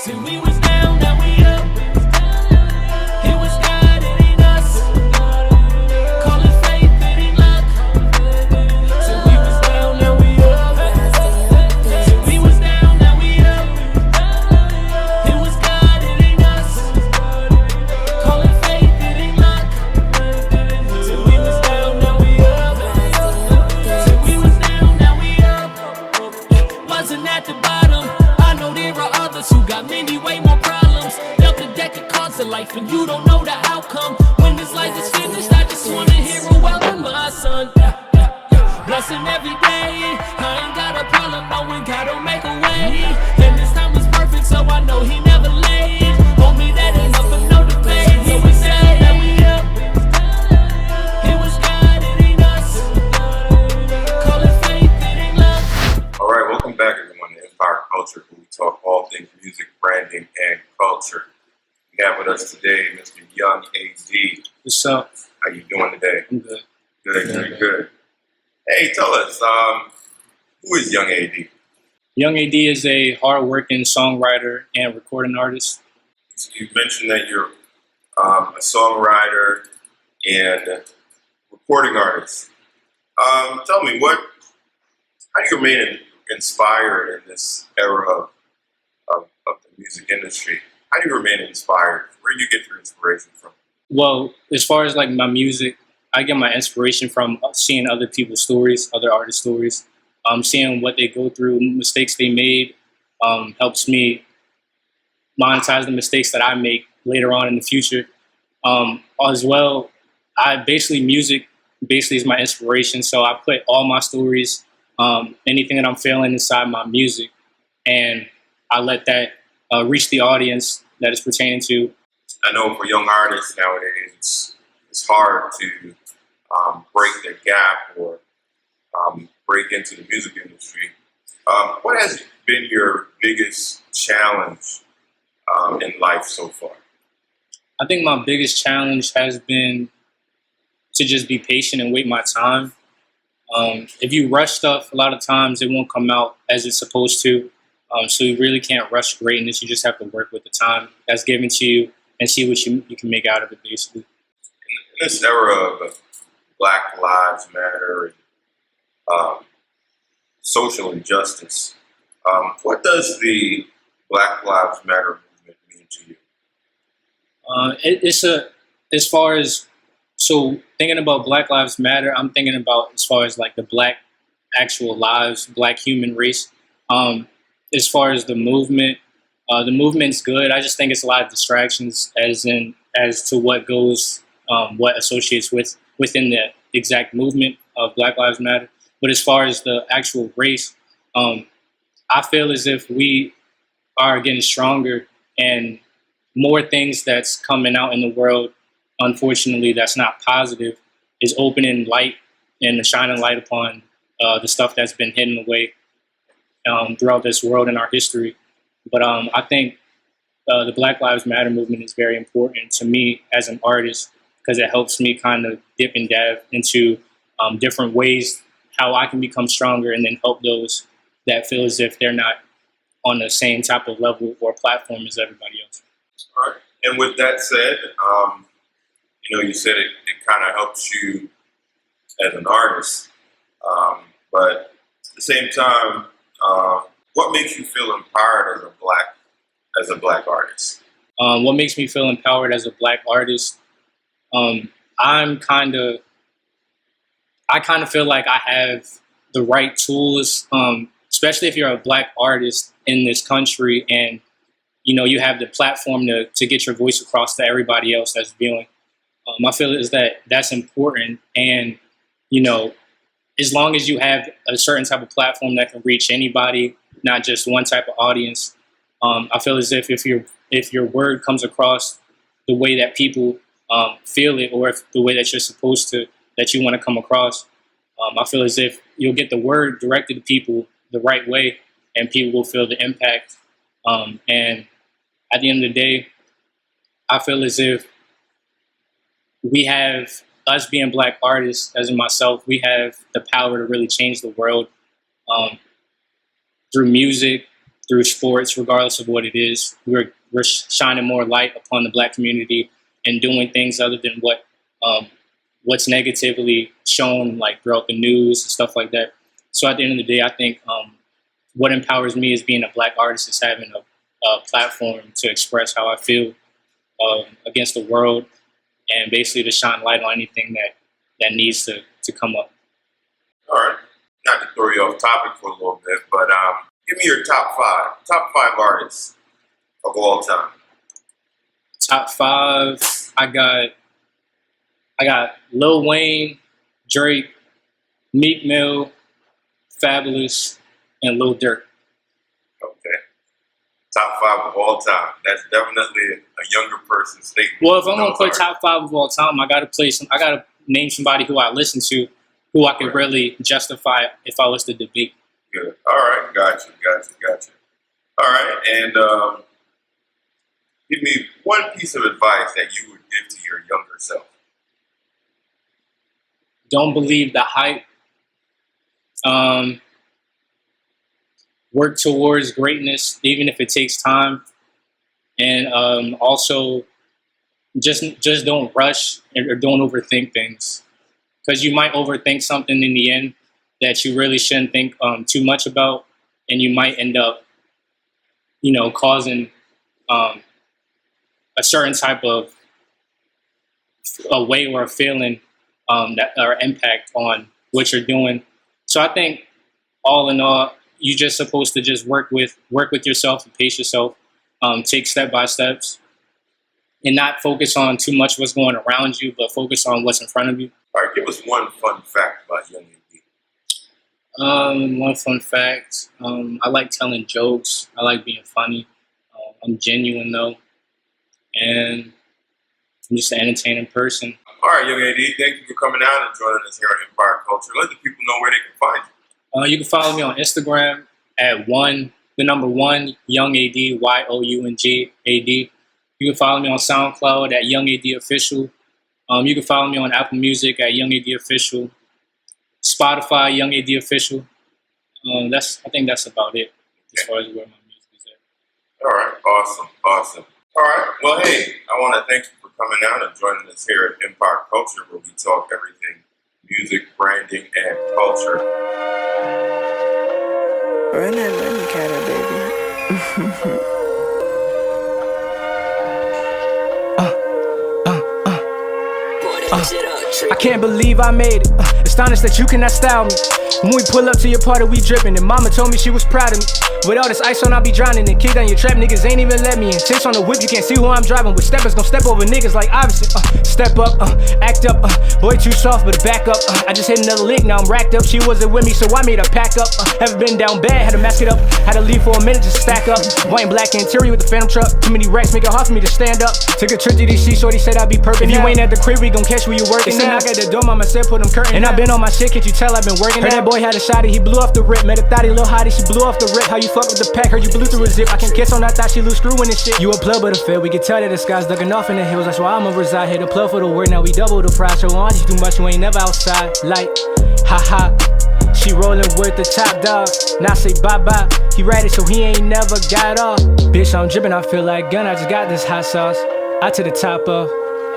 See, we was down, now we up. It was God, it ain't us. Call it faith, it ain't luck. See, we was down, now we up. See, we was down, now we up. It was God, it ain't us. Call it faith, it ain't luck. See, we was down, now we up. See, we was down, now we up. Wasn't at the bottom. I know there are others who got many way more problems. Dealt a deck of cards of life and you don't know the outcome. When this life is finished, I just wanna hear a well done, my son. Blessing every day. I ain't got a problem knowing God will make a way. And this time was perfect, so I know he never late. Homie, that ain't up for no debate. So we say that we up. It was God, it ain't us. Call it faith, it ain't luck. All right, welcome back everyone to Inpowered Culture, where we talk all things music, branding, and culture. We have with us today Mr. Young AD. What's up? How you doing today? I'm good. Good. Hey, tell us, who is Young AD? Young AD is a hard-working songwriter and recording artist. So you mentioned that you're a songwriter and recording artist. Tell me, how do you remain inspired in this era of the music industry? How do you remain inspired? Where do you get your inspiration from? Well, as far as like my music, I get my inspiration from seeing other people's stories, other artists' stories, seeing what they go through, mistakes they made, helps me monetize the mistakes that I make later on in the future. As well, music is my inspiration, so I put all my stories, anything that I'm feeling inside my music, and I let that reach the audience that it's pertaining to. I know for young artists nowadays, it's hard to break the gap or break into the music industry. What has been your biggest challenge in life so far? I think my biggest challenge has been to just be patient and wait my time. If you rush stuff, a lot of times it won't come out as it's supposed to. So you really can't rush greatness. You just have to work with the time that's given to you and see what you can make out of it, basically. In this era of Black Lives Matter and social injustice, what does the Black Lives Matter movement mean to you? As far as, so thinking about Black Lives Matter, I'm thinking about as far as like the Black actual lives, Black human race. As far as the movement's good. I just think it's a lot of distractions as to what goes, what associates within the exact movement of Black Lives Matter. But as far as the actual race, I feel as if we are getting stronger and more things that's coming out in the world, unfortunately, that's not positive, is opening light and shining light upon the stuff that's been hidden away throughout this world and our history. But I think the Black Lives Matter movement is very important to me as an artist because it helps me kind of dip and dab into different ways how I can become stronger and then help those that feel as if they're not on the same type of level or platform as everybody else. All right. And with that said, you said it kind of helps you as an artist, but at the same time, what makes you feel empowered as a black artist? What makes me feel empowered as a Black artist? I kind of feel like I have the right tools, especially if you're a Black artist in this country and you have the platform to get your voice across to everybody else that's viewing. I feel is that's important, and as long as you have a certain type of platform that can reach anybody, not just one type of audience, I feel as if your word comes across the way that people feel it, or if the way that you're supposed to, that you want to come across, I feel as if you'll get the word directed to people the right way, and people will feel the impact. And at the end of the day, I feel as if we have, us being Black artists, as in myself, we have the power to really change the world through music, through sports, regardless of what it is. We're shining more light upon the Black community and doing things other than what's negatively shown, like throughout the news and stuff like that. So at the end of the day, I think what empowers me as being a Black artist is having a platform to express how I feel against the world, and basically to shine light on anything that needs to come up. All right. Not to throw you off topic for a little bit, but give me your top five artists of all time. Top five, I got Lil Wayne, Drake, Meek Mill, Fabulous, and Lil Durk. Okay. Top five of all time. That's definitely a younger person's statement. Well, if I'm gonna put top five of all time, I gotta name somebody who I listen to, who I could really justify if I was to debate. Good. All right. Gotcha. All right. And give me one piece of advice that you would give to your younger self. Don't believe the hype. Work towards greatness, even if it takes time. And also, just don't rush or don't overthink things, because you might overthink something in the end that you really shouldn't think too much about, and you might end up, causing a certain type of a way or a feeling that or impact on what you're doing. So I think all in all, you're just supposed to just work with yourself and pace yourself, take step by steps, and not focus on too much what's going around you, but focus on what's in front of you. All right, give us one fun fact about Young AD. One fun fact, I like telling jokes. I like being funny. I'm genuine though, and I'm just an entertaining person. All right, Young AD, thank you for coming out and joining us here at Inpowered Culture. Let the people know where they can find you. You can follow me on Instagram at the number one, Young AD, YOUNG AD. You can follow me on SoundCloud at Young AD Official. You can follow me on Apple Music at Young AD Official, Spotify, Young AD Official. I think that's about it as far as where my music is at. All right, awesome. All right, well, hey, I want to thank you for coming out and joining us here at Empowered Culture, where we talk everything music, branding, and culture. Run that cat, baby. I can't believe I made it. Astonished that you cannot style me. When we pull up to your party, we drippin', and mama told me she was proud of me. With all this ice on, I'll be drowning. And kick down your trap, niggas ain't even let me in. Tips on the whip, you can't see who I'm driving with. Steppers gon' step over niggas like obviously. Step up, act up. Boy, too soft, but back up. I just hit another lick, now I'm racked up. She wasn't with me, so I made her pack up. Haven't been down bad, had to mask it up. Had to leave for a minute, just stack up. White and black interior with the phantom truck. Too many racks, make it hard for me to stand up. Took a trip to DC, shorty said I'd be perfect. If you ain't at the crib, we gon' catch where you working. It's a knock at the door, mama said put them curtains. And I been on my shit, can't you tell I've been working? Heard that boy had a shotty, he blew off the rip. Met a thotty, lil' hottie, she blew off the rip. How you fuck with the pack, heard you blew through a zip. I can kiss on that thought, she lose screwing and shit. You a plug but a fit, we can tell that the sky's ducking off in the hills. That's why I'ma reside here, the plug for the word. Now we double the price, so on you too much, you ain't never outside. Like, haha, she rollin' with the top dog. Now say bye-bye, he ready so he ain't never got off. Bitch, I'm drippin', I feel like gun, I just got this hot sauce. I to the top of,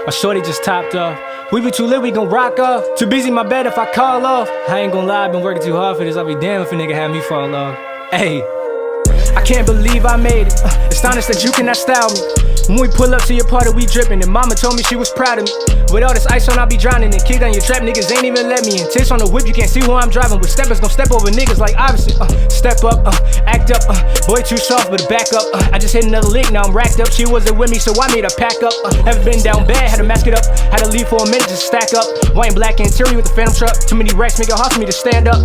my shorty just topped off. We be too lit, we gon' rock off. Too busy, my bed if I call off. I ain't gon' lie, I been working too hard for this. I'll be damned if a nigga had me fall off. Ayy, I can't believe I made it. Astonished that you cannot style me. When we pull up to your party, we drippin', and mama told me she was proud of me. With all this ice on, I'll be drowning. And kick down your trap, niggas ain't even let me in. Tips on the whip, you can't see who I'm driving with. Steppers gon' step over niggas like obviously. Step up, act up. Boy, too soft, but back up. I just hit another lick, now I'm racked up. She wasn't with me, so I made her pack up. Haven't been down bad, had to mask it up. Had to leave for a minute, just stack up. White and black interior with the phantom truck. Too many racks, make it hard for me to stand up.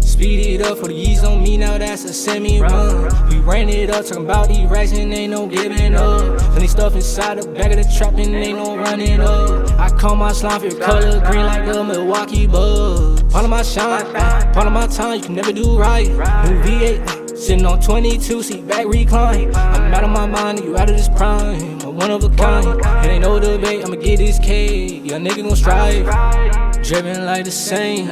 Speed it up for the E's on me, now that's a semi-run. We ran it up, talking about these racks and ain't no giving up. Plenty stuff inside the back of the trap and ain't no running up. I call my slime for color green like the Milwaukee Bucks. Part of my shine, part of my time, you can never do right. New V8, sitting on 22, seat back recline. I'm out of my mind, you out of this prime. one of a kind. It ain't no debate, I'ma get this cake. Young nigga gon' strive. Driven like the same.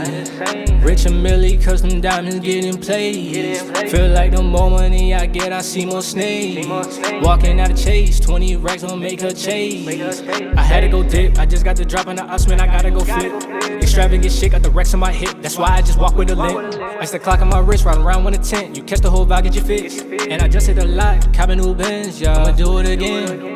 Rich and Millie, cause them diamonds getting played. Feel like the more money I get, I see more snakes. Walking out of chase, 20 racks don't make her chase. I had to go dip, I just got the drop on the ops, man, I gotta go flip. Extravagant shit, got the racks on my hip, that's why I just walk with a limp. Ice the clock on my wrist, riding around with a tent. You catch the whole vibe, get your fix. And I just hit a lot, copping new Benz, yeah, I'ma do it again.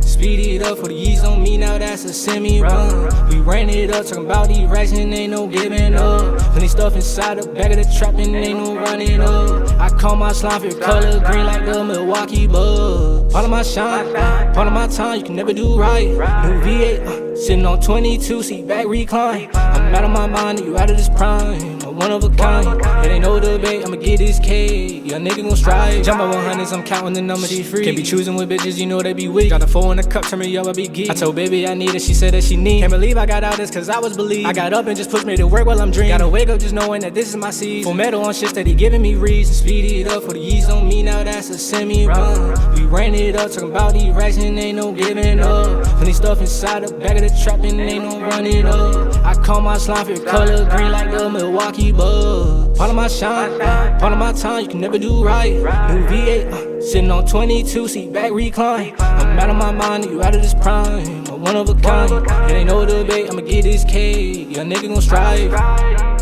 Speed it up for the years on me, now that's a semi-run. We ran it up, talking about these racks and ain't no giving up. Plenty stuff inside the back of the trap and ain't no running up. I call my slime for color green like the Milwaukee Bucks. Part of my shine, part of my time, you can never do right. New V8, sitting on 22, seat back recline. I'm out of my mind, you out of this prime. I'm one of a kind, it ain't no debate, I'ma get this cake. Young nigga gon' strive. Jump on 100s, I'm counting the number, these free. Can't be choosing with bitches, you know they be weak. Got the 4 in the cup, turn me up, I be geek. I told baby I need it, she said that she need. Can't believe I got out this cause I was believed. I got up and just pushed me to work while I'm dreaming. Gotta wake up just knowing that this is my seed. Full metal on shit that he giving me reasons. Speed it up for the years on me, now that's a semi-run. We ran it up, talking about these racks and ain't no giving up. Plenty stuff inside the back of the trap and ain't no running up. I call my slime for color green like the Milwaukee Bucks. Part of my shine, part of my time, you can never do right. New V8, sitting on 22, seat back recline. I'm out of my mind, you out of this prime. I'm one of a kind, it ain't no debate, I'ma get this cake. Young nigga gon' strive.